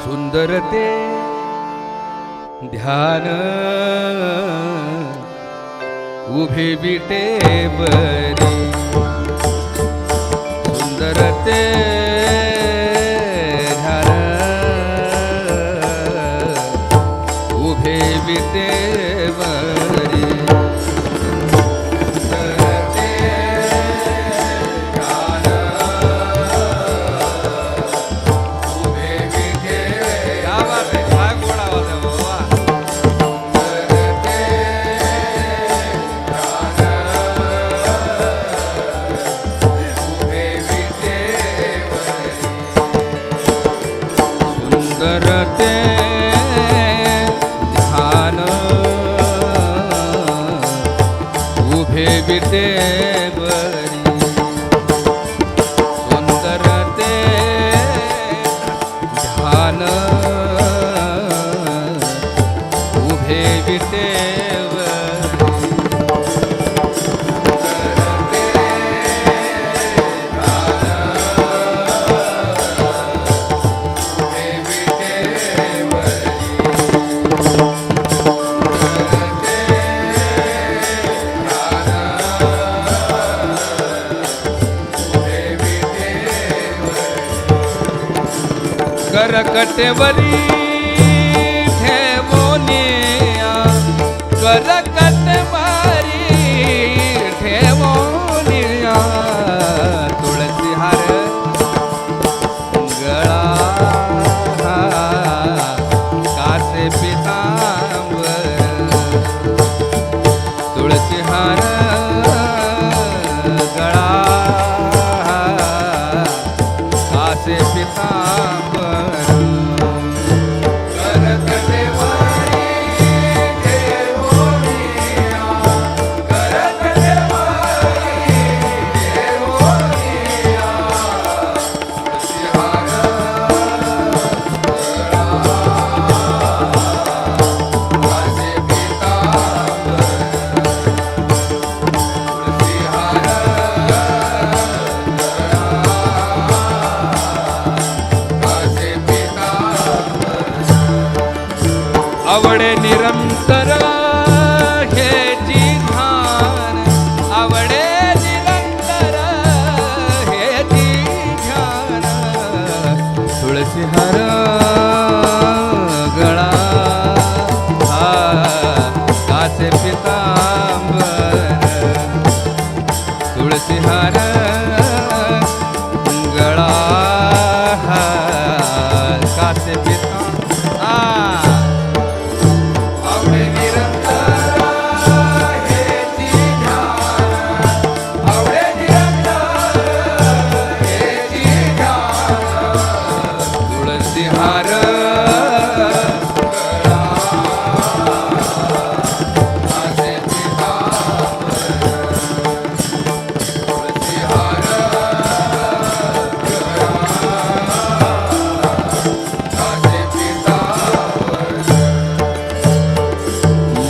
सुंदर ते ध्यान उभे विटेवरी सुंदर ते ध्यान उभे विटेवरी करते ध्यान उभे विटेवरी सुंदर ते ध्यान उभे विटेवरी करकटवरी ठेवोनिया करकटवरी ठेवोनिया तुळसी हार गळा कासे पितांबर तुळसी हार गळा कासे पितांबर आवडे निरंतर हेची ध्यान आवडे निरंतर हेची ध्यान तुळसी हार गळा कासे पितांबर तुळसी हार गळा कासे पितांबर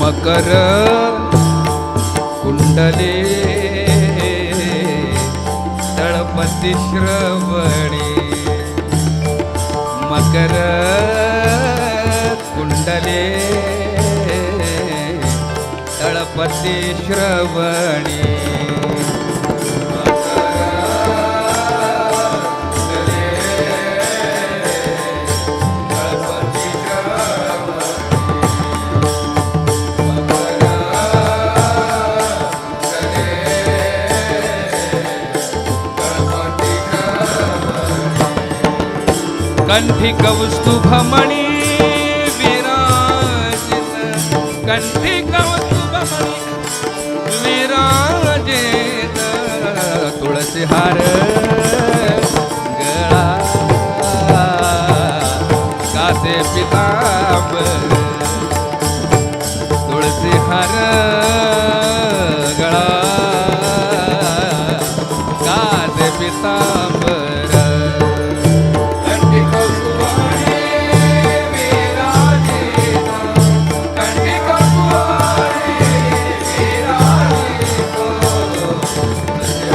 मकर कुंडले तळपती श्रवणी मकर कुंडले तळपती श्रवणी कंठी कौस्तुभमणि विराजित कंठी कौस्तुभमणि विराजित तुळसी हार गळा कासे पितांबर तुळसी हार गळा कासे पितांबर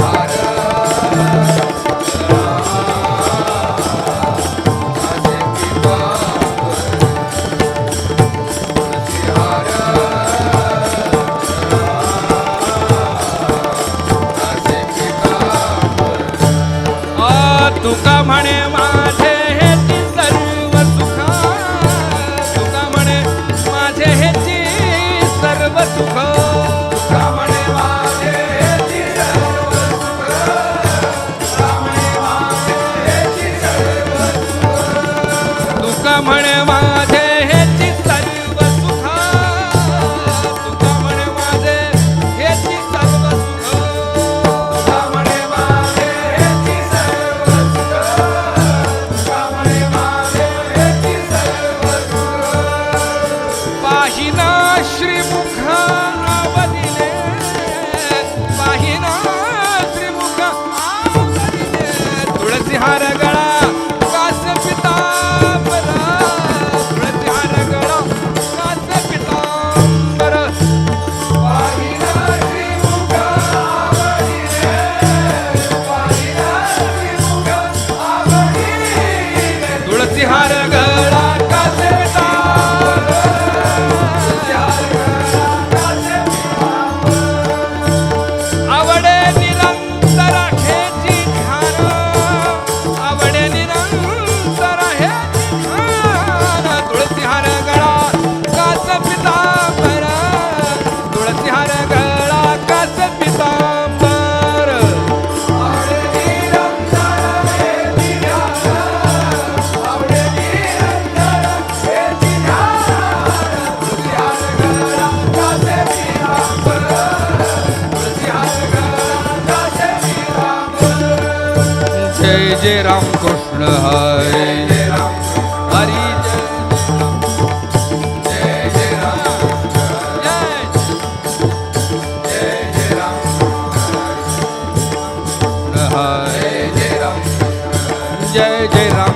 Hare तुका म्हणे माझे हेची सर्व सुख तुका म्हणे माझे हेची सर्व सुख तुका म्हणे माझे हेची सर्व सुख तुका म्हणे माझे हेची सर्व सुख तुका म्हणे माझे हेची सर्व सुख तुका म्हणे माझे हेची सर्व सुख तुका म्हणे माझे हेची सर्व सुख तुका म्हणे माझे हेची सर्व सुख पाहिना श्रीमुख आवदिले पाहिना श्रीमुख आवदिले तुळसी हार गळा कास पितांबर तुळसी हार गळा कास पितांबर पाहिना श्रीमुख आवदिले पाहिना श्रीमुख आवदिले तुळसी हार गळा कास पितांबर आवडे निरंतर हेची ध्यान आवडे निरंतर हेची ध्यान तुळसी हार गळा कास पितांबर तुळसी हार गळा कास पितांबर आवडे निरंतर हेची ध्यान आवडे निरंतर हेची ध्यान तुळसी हार गळा कास पितांबर जय जय राम कृष्ण हरे हरी जय जय राम जय जय राम हरे जय जय राम जय जय राम